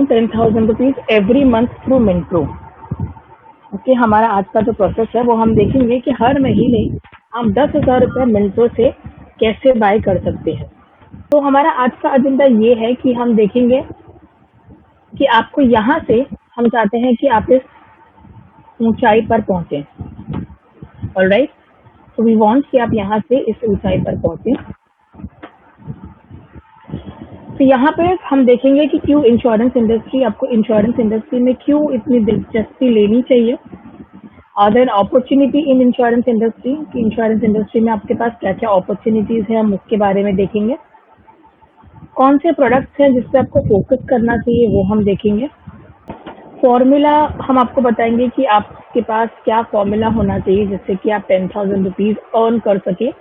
₹10,000 every month through मिंट्रो। Okay, हमारा आज का जो प्रोसेस है वो हम देखेंगे कि हर महीने हम ₹10,000 मिंट्रो से कैसे बाय कर सकते हैं। तो हमारा आज का एजेंडा ये है कि हम देखेंगे कि आपको यहाँ से हम चाहते हैं कि आप इस ऊंचाई पर पहुंचे। ऑलराइट, तो वी वांट कि आप यहाँ से इस ऊंचाई पर पहुंचे। तो यहाँ पे हम देखेंगे कि क्यों इंश्योरेंस इंडस्ट्री, आपको इंश्योरेंस इंडस्ट्री में क्यों इतनी दिलचस्पी लेनी चाहिए। और then opportunity in insurance industry, कि इंश्योरेंस इंडस्ट्री में आपके पास क्या क्या अपॉर्चुनिटीज है, हम उसके बारे में देखेंगे। कौन से प्रोडक्ट्स हैं जिस पे आपको फोकस करना चाहिए वो हम देखेंगे। फॉर्मूला हम आपको बताएंगे कि आपके पास क्या फॉर्मूला होना चाहिए जिससे कि आप ₹10,000 अर्न कर सके।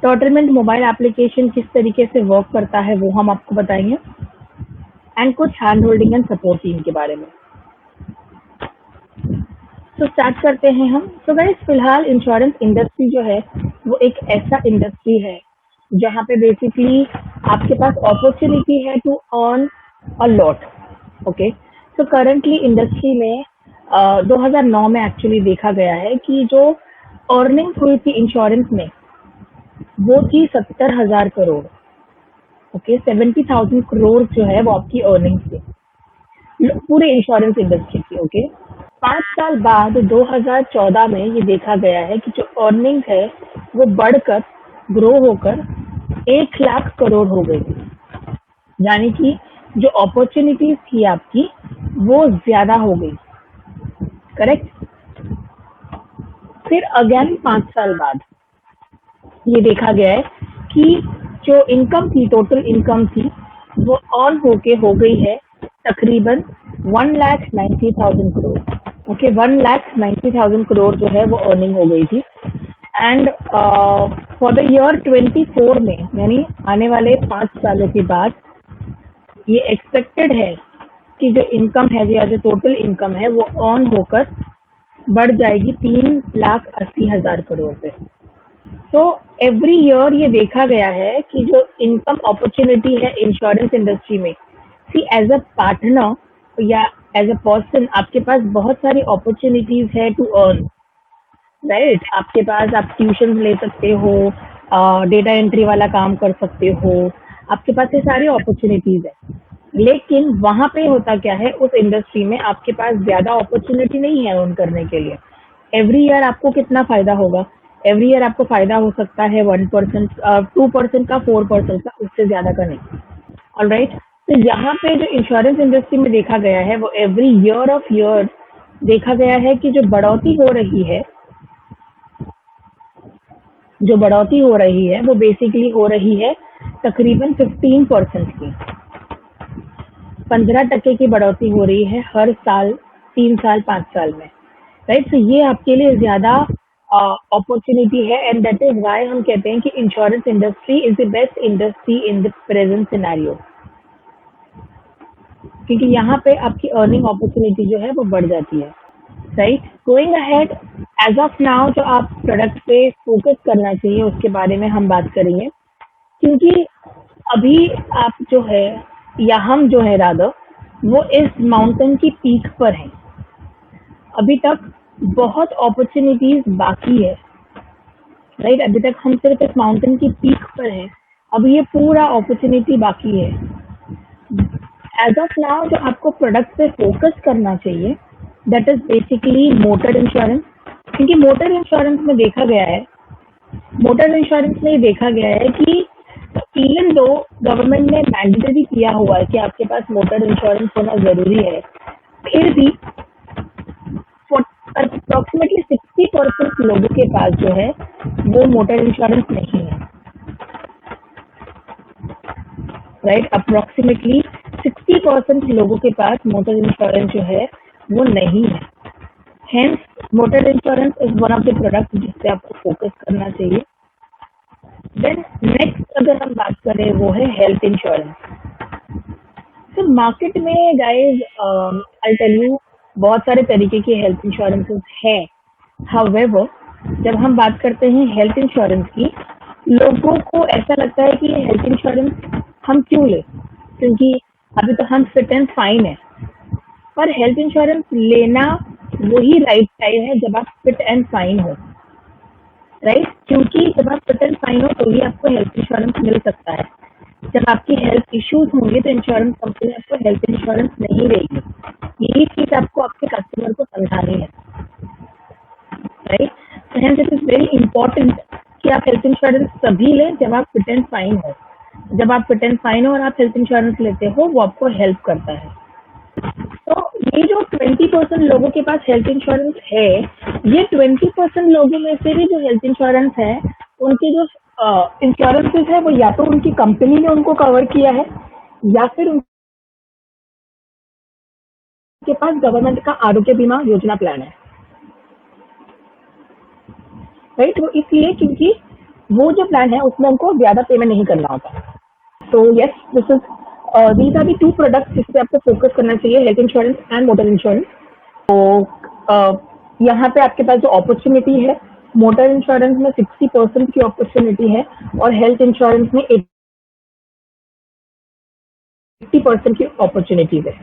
टॉटरमेंट मोबाइल एप्लीकेशन किस तरीके से वर्क करता है वो हम आपको बताएंगे, एंड कुछ hand holding and support team के बारे में। तो स्टार्ट करते हैं हम। तो गाइस, फिलहाल इंश्योरेंस इंडस्ट्री जो है वो एक ऐसा इंडस्ट्री है जहाँ पे बेसिकली आपके पास अपॉर्चुनिटी है to earn a lot. Okay, तो करंटली इंडस्ट्री में 2009 में एक्चुअली देखा गया है कि जो अर्निंग्स हुई थी इंश्योरेंस में वो थी 70,000 करोड़। ओके, 70,000 करोड़ जो है वो आपकी अर्निंग्स थी पूरे इंश्योरेंस इंडस्ट्री की। ओके, 5 साल बाद 2014 में ये देखा गया है कि जो अर्निंग है वो बढ़कर ग्रो होकर 1 लाख करोड़ हो गई थी। यानी कि जो अपॉर्चुनिटीज थी आपकी वो ज्यादा हो गई। करेक्ट। फिर अगेन 5 साल बाद ये देखा गया है कि जो इनकम थी, टोटल इनकम थी, वो ऑन होके हो गई है तकरीबन 1,90,000 करोड़। ओके, 1,90,000 करोड़ जो है वो अर्निंग हो गई थी। एंड फॉर द ईयर 24 में, यानी आने वाले 5 सालों के बाद, ये एक्सपेक्टेड है कि जो इनकम है या जो टोटल इनकम है वो ऑन होकर बढ़ जाएगी 3,80,000 करोड़ पे। तो एवरी ईयर ये देखा गया है कि जो इनकम अपॉर्चुनिटी है इंश्योरेंस इंडस्ट्री में, सी एज अ पार्टनर या एज अ पर्सन आपके पास बहुत सारी अपॉर्चुनिटीज है टू अर्न। राइट, आपके पास आप ट्यूशन ले सकते हो, डेटा एंट्री वाला काम कर सकते हो, आपके पास ये सारी अपॉर्चुनिटीज है। लेकिन वहां पे होता क्या है, उस इंडस्ट्री में आपके पास ज्यादा अपॉर्चुनिटी नहीं है अर्न करने के लिए। एवरी ईयर आपको कितना फायदा होगा? एवरी ईयर आपको फायदा हो सकता है 1%, 2% का, 4% का, उससे ज्यादा का नहीं। ऑलराइट, तो यहाँ पे जो इंश्योरेंस इंडस्ट्री में देखा गया है वो एवरी ईयर ऑफ ईयर देखा गया है कि जो बढ़ोतरी हो रही है वो बेसिकली हो रही है तकरीबन 15% की। 15% की बढ़ोतरी हो रही है हर साल, 3 साल, 5 साल में। राइट, तो ये आपके लिए ज्यादा अपॉर्चुनिटी है, एंड दैट इज व्हाई हम कहते हैं कि insurance industry is the best industry in the present scenario, क्योंकि यहाँ पे आपकी अर्निंग अपॉर्चुनिटी जो है वो बढ़ जाती है। Right, going ahead, as of now जो आप प्रोडक्ट पे फोकस करना चाहिए उसके बारे में हम बात करेंगे, क्योंकि अभी आप जो है, या हम जो है रादर, वो इस माउंटेन की पीक पर हैं। अभी तक बहुत अपॉर्चुनिटीज बाकी है। राइट, अभी तक हम सिर्फ इस माउंटेन की पीक पर हैं, अभी ये पूरा अपॉर्चुनिटी बाकी है। एज ऑफ नाउ जो आपको प्रोडक्ट पे फोकस करना चाहिए that is basically motor insurance, क्योंकि मोटर इंश्योरेंस में देखा गया है कि इवन दो गवर्नमेंट ने मैंडेटरी किया हुआ है कि आपके पास मोटर इंश्योरेंस होना जरूरी है, फिर भी अप्रोक्सीमेटली 60% लोगों के पास जो है वो मोटर इंश्योरेंस नहीं है। राइट, अप्रोक्सीमेटली 60% लोगों के पास मोटर इंश्योरेंस जो है वो नहीं है। Hence motor insurance is one of the product जिससे आपको फोकस करना चाहिए। देन नेक्स्ट अगर हम बात करें वो है हेल्थ इंश्योरेंस। तो मार्केट में गाइस, आई टेल यू, बहुत सारे तरीके के हेल्थ इंश्योरेंसेस हैं। हाउएवर, जब हम बात करते हैं हेल्थ इंश्योरेंस की, लोगों को ऐसा लगता है कि हेल्थ इंश्योरेंस हम क्यों ले? क्योंकि अभी तो हम फिट एंड फाइन है, पर हेल्थ इंश्योरेंस लेना वही राइट टाइम है जब आप फिट एंड फाइन हो, राइट? क्योंकि जब आप फिट एंड फाइन हो तो ही आपको हेल्थ इंश्योरेंस मिल सकता है। जब आपकी हेल्थ इश्यूज होंगे तो इंश्योरेंस कंपनी आपको हेल्थ इंश्योरेंस नहीं देगी। यही चीज आपको आपके कस्टमर को समझानी है, right? And it is very important कि आप हेल्थ इंश्योरेंस तभी लें जब आप फिट एंड फाइन हो। जब आप फिट एंड फाइन हो और आप हेल्थ इंश्योरेंस लेते हो, वो आपको हेल्प करता है। तो ये जो 20% लोगों के पास हेल्थ इंश्योरेंस है, ये 20% लोगों में से भी जो हेल्थ इंश्योरेंस है, उनकी जो इंश्योरेंसेस है वो या तो उनकी कंपनी ने उनको कवर किया है, या फिर उनके पास गवर्नमेंट का आरोग्य बीमा योजना प्लान है, राइट? वो इसलिए क्योंकि वो जो प्लान है उसमें उनको ज्यादा पेमेंट नहीं करना होता। So yes, this is these are the two products जिस पे आपको फोकस करना चाहिए, health insurance and motor insurance. तो यहाँ पे आपके पास जो अपॉर्चुनिटी है, मोटर इंश्योरेंस में 60% की अपॉर्चुनिटी है और हेल्थ इंश्योरेंस में 80% की अपॉर्चुनिटीज है।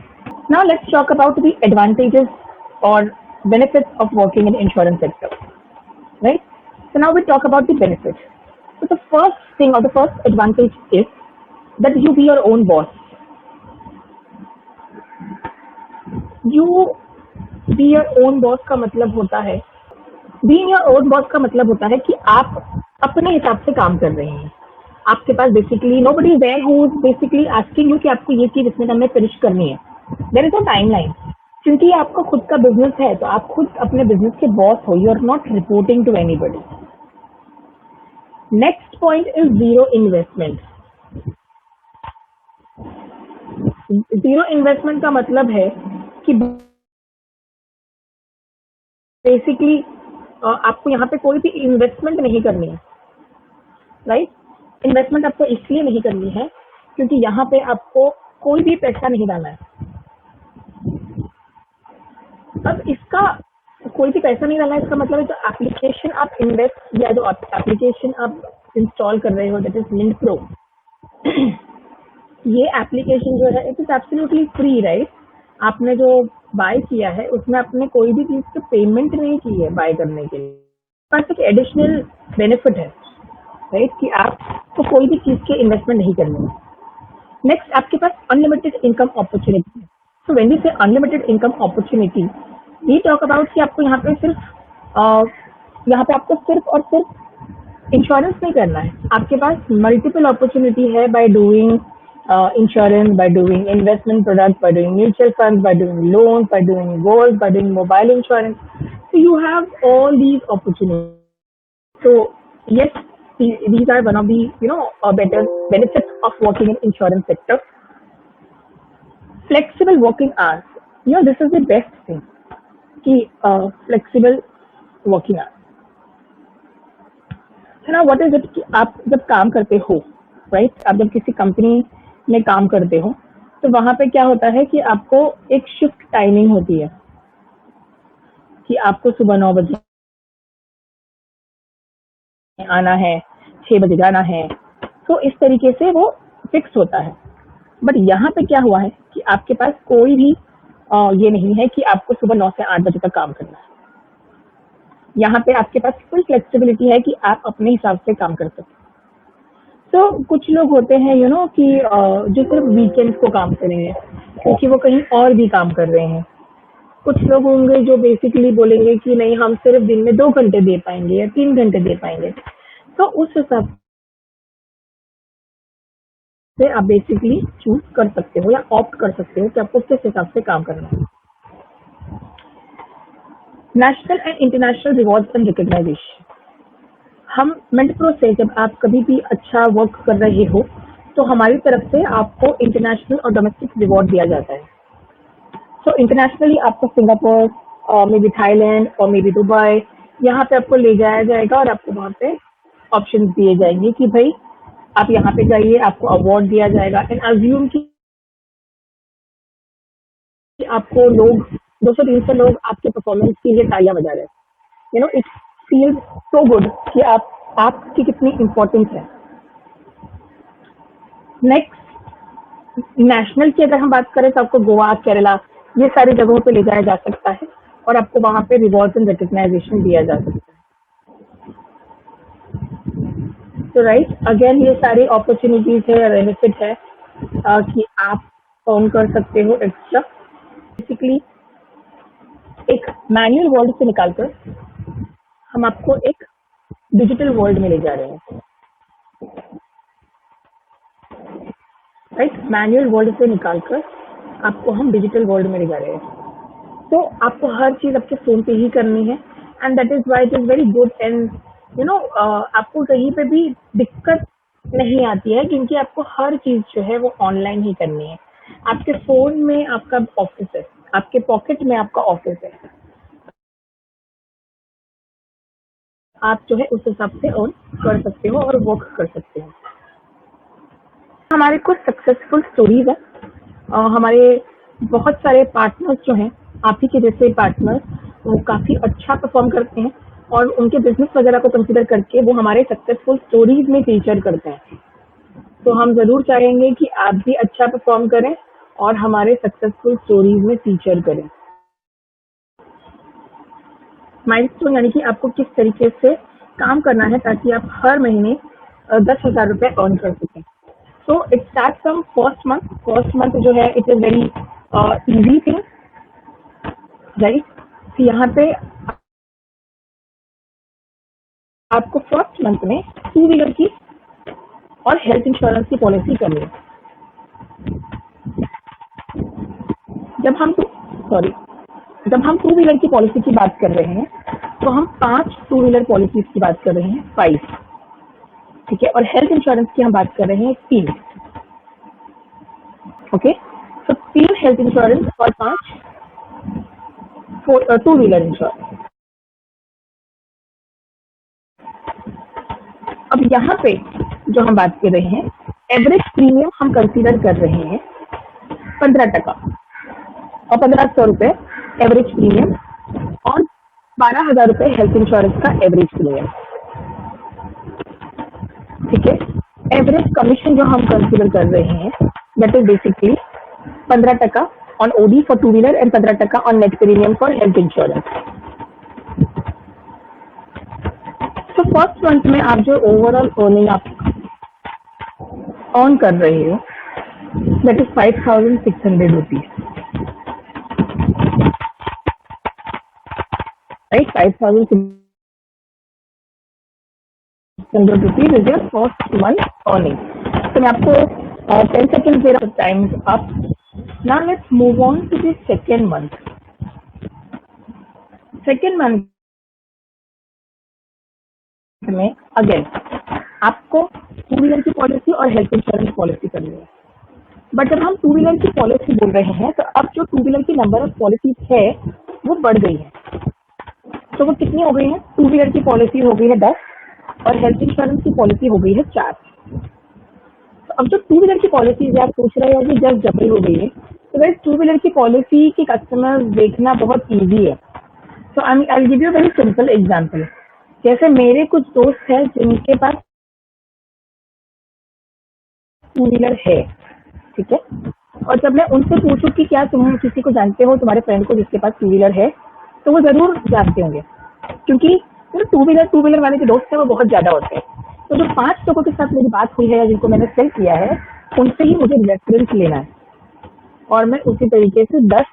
Now let's talk about the advantages और benefits of working in insurance sector, right? So now we talk about the benefits. So the first thing or the first advantage is that you be your own boss. You be your own boss का मतलब होता है, being your own boss का मतलब होता है कि आप अपने हिसाब से काम कर रहे हैं। आपके पास basically nobody is there who is basically asking you कि आपको ये चीज इतने टाइम में फिनिश करनी है। There is no timeline, क्योंकि आपका खुद का बिजनेस है तो आप खुद अपने बिजनेस के बॉस हो। You are not reporting to anybody. Next point is zero investment. Zero investment का मतलब है कि बेसिकली आपको यहाँ पे कोई भी इन्वेस्टमेंट नहीं करनी है, राइट? इन्वेस्टमेंट आपको इसलिए नहीं करनी है क्योंकि यहाँ पे आपको कोई भी पैसा नहीं डालना है। अब इसका कोई भी पैसा नहीं डालना है, इसका मतलब है जो एप्लीकेशन आप इन्वेस्ट या जो एप्लीकेशन आप इंस्टॉल कर रहे हो, दैट इज मिंट प्रो, ये एप्लीकेशन जो है it is absolutely free, right? आपने जो बाय किया है उसमें आपने कोई भी चीज की पेमेंट नहीं की है बाय करने के लिए। बस एक एडिशनल बेनिफिट है, राइट, कि आपको कोई भी चीज के इन्वेस्टमेंट नहीं करनी है। नेक्स्ट, आपके पास अनलिमिटेड इनकम अपॉर्चुनिटी है। So when we say unlimited income opportunity, we talk about कि आपको यहाँ पे सिर्फ यहाँ पे आपको सिर्फ और सिर्फ इंश्योरेंस नहीं करना है, आपके पास मल्टीपल अपॉर्चुनिटी है by doing insurance, by doing investment products, by doing mutual funds, by doing loans, by doing gold, by doing mobile insurance. So you have all these opportunities. So yes, these are one of the better benefits of working in insurance sector. Flexible working hours. This is the best thing. कि flexible working hours. So now what is it कि आप जब काम करते हो, right? आप जब किसी कंपनी में काम करते हो तो वहां पे क्या होता है कि आपको एक शिफ्ट टाइमिंग होती है कि आपको सुबह 9 बजे आना है, 6 बजे जाना है। तो इस तरीके से वो फिक्स होता है। बट यहाँ पे क्या हुआ है कि आपके पास कोई भी ये नहीं है कि आपको सुबह 9 से 8 बजे तक काम करना है। यहाँ पे आपके पास फुल फ्लेक्सिबिलिटी है कि आप अपने हिसाब से काम कर सकते हैं। तो कुछ लोग होते हैं कि जो सिर्फ वीकेंड्स को काम करेंगे क्योंकि वो कहीं और भी काम कर रहे हैं। कुछ लोग होंगे जो बेसिकली बोलेंगे कि नहीं, हम सिर्फ दिन में 2 घंटे दे पाएंगे या 3 घंटे दे पाएंगे। तो उस हिसाब से आप बेसिकली चूज कर सकते हो या ऑप्ट कर सकते हो कि आपको किस हिसाब से काम करना है। National and international rewards and recognisation. हम मेंटप्रो से जब आप कभी भी अच्छा वर्क कर रहे हो तो हमारी तरफ से आपको इंटरनेशनल और डोमेस्टिक रिवॉर्ड दिया जाता है। सो इंटरनेशनली आपको सिंगापुर और मे बी थाईलैंड और मे बी दुबई, यहाँ पे आपको ले जाया जाएगा और आपको वहाँ पे ऑप्शन दिए जाएंगे कि भाई आप यहाँ पे जाइए, आपको अवार्ड दिया जाएगा। एंड अज्यूम कि आपको लोग 200-300 लोग आपके परफॉर्मेंस के लिए तालियां बजा रहे हैं। इट फील्स सो गुड कि आपकी कितनी इम्पोर्टेंस है। नेक्स्ट, नेशनल की अगर हम बात करें तो आपको गोवा, केरला ये सारी जगहों पे ले जाया जा सकता है और आपको वहाँ पे रिवॉर्ड्स एंड रिकग्नाइजेशन दिया जा सकता है। तो राइट, अगेन ये सारी अपॉर्चुनिटीज है, बेनिफिट है कि आप अर्न कर सकते हो एक्स्ट्रा। बेसिकली एक मैनुअल वर्ल्ड से निकालकर हम आपको एक डिजिटल वर्ल्ड में ले जा रहे हैं। राइट, मैनुअल वर्ल्ड से निकालकर आपको हम डिजिटल वर्ल्ड में ले जा रहे हैं। तो आपको हर चीज आपके फोन पे ही करनी है and that is why it is very good and आपको कहीं पे भी दिक्कत नहीं आती है क्योंकि आपको हर चीज जो है वो ऑनलाइन ही करनी है। आपके फोन में आपका ऑफिस है, आपके पॉकेट में आपका ऑफिस है, आप जो है उस हिसाब से अर्न कर सकते हो और वर्क कर सकते हो। हमारे कुछ सक्सेसफुल स्टोरीज है, हमारे बहुत सारे पार्टनर्स जो हैं, आप ही के जैसे पार्टनर्स, वो काफ़ी अच्छा परफॉर्म करते हैं और उनके बिजनेस वगैरह को कंसिडर करके वो हमारे सक्सेसफुल स्टोरीज में फीचर करते हैं। तो हम ज़रूर चाहेंगे कि आप भी अच्छा परफॉर्म करें और हमारे सक्सेसफुल स्टोरीज में फीचर करें। माइलस्टोन यानी कि आपको किस तरीके से काम करना है ताकि आप हर महीने 10,000 रुपये अर्न कर सकें। So it start from first month जो है it is very easy thing, right. तो यहाँ पे आपको फर्स्ट मंथ में टू व्हीलर की और हेल्थ इंश्योरेंस की पॉलिसी करनी है। जब हम जब हम टू व्हीलर की पॉलिसी की बात कर रहे हैं तो हम 5 टू व्हीलर पॉलिसीज की बात कर रहे हैं, 5, ठीक है। और हेल्थ इंश्योरेंस की हम बात कर रहे हैं 3, ओके। तो 3 हेल्थ इंश्योरेंस और 5 टू व्हीलर इंश्योरेंस। अब यहाँ पे जो हम बात कर रहे हैं, एवरेज प्रीमियम हम कंसीडर कर रहे हैं 15% और 1500 रुपये एवरेज प्रीमियम और 12,000 रुपये हेल्थ इंश्योरेंस का एवरेज प्रीमियम, ठीक है। एवरेज कमीशन जो हम कंसीडर कर रहे हैं that is basically 15% on OD for two wheeler and 15% on net premium for health insurance. तो फर्स्ट मंथ में आप जो ओवरऑल अर्निंग आप अर्न कर रहे हो that is 5,600 rupees, right. 5,600 rupees is your first month earning. तो मैं आपको 10 सेकेंड दे रहा हूँ, time up. Now let's move on to the second month. Second month में अगेन आपको टू व्हीलर की पॉलिसी और हेल्थ इंश्योरेंस पॉलिसी करनी है। बट जब हम टू व्हीलर की पॉलिसी बोल रहे हैं तो अब जो टू व्हीलर की नंबर ऑफ पॉलिसीज है वो बढ़ गई है। तो वो कितनी हो गई है? टू व्हीलर की पॉलिसी हो गई है 10 और हेल्थ इंश्योरेंस की पॉलिसी हो गई है 4। तो अब जो टू व्हीलर की पॉलिसी आप सोच रहे हो कि जस्ट डबल हो गई है, तो वैसे टू व्हीलर की पॉलिसी की कस्टमर देखना बहुत ईजी है। तो I will give you very simple example. जैसे मेरे कुछ दोस्त हैं जिनके पास टू व्हीलर है, ठीक है। और जब मैं उनसे पूछूं कि क्या तुम किसी को जानते हो तुम्हारे फ्रेंड को जिसके पास टू व्हीलर है, तो वो जरूर जानते होंगे क्योंकि टू व्हीलर वाले जो दोस्त हैं वो बहुत ज्यादा होते हैं। तो जो 5 लोगों के साथ मेरी बात हुई है या जिनको मैंने सेल किया है उनसे ही मुझे रेफरेंस लेना है और मैं उसी तरीके से 10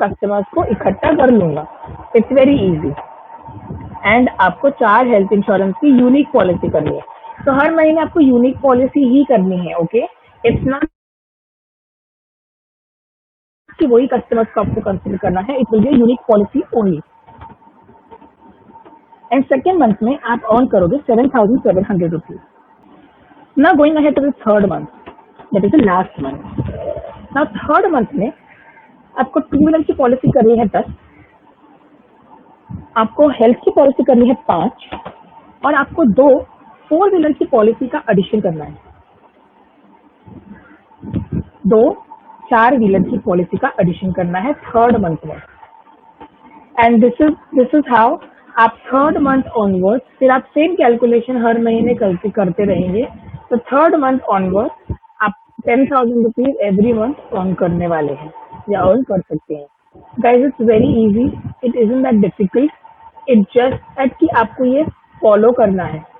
कस्टमर्स को इकट्ठा कर लूंगा। It's very easy. एंड आपको 4 हेल्थ इंश्योरेंस की यूनिक पॉलिसी करनी है। तो हर महीने आपको यूनिक पॉलिसी ही करनी है, ओके। इट्स नॉट कि वही कस्टमर्स को आपको कंसिडर करना है, it will be unique policy only. And second month में आप अर्न करोगे 7,700 rupees. Now going ahead to the third month, that is the last month. Now third month में आपको टू व्हीलर की पॉलिसी करनी है 10, आपको हेल्थ की पॉलिसी करनी है 5 और आपको 2 फोर व्हीलर की पॉलिसी का एडिशन करना है। 2 4 व्हीलर की पॉलिसी का एडिशन करना है थर्ड मंथ में। एंड दिस इज हाउ आप थर्ड मंथ ऑनवर्ड फिर आप सेम कैलकुलेशन हर महीने करते रहेंगे। तो थर्ड मंथ ऑनवर्ड आप ₹10,000 एवरी मंथ अर्न करने वाले हैं या अर्न कर सकते हैं। Guys it's very easy, it isn't that difficult, it just that कि आपको ये फॉलो करना है।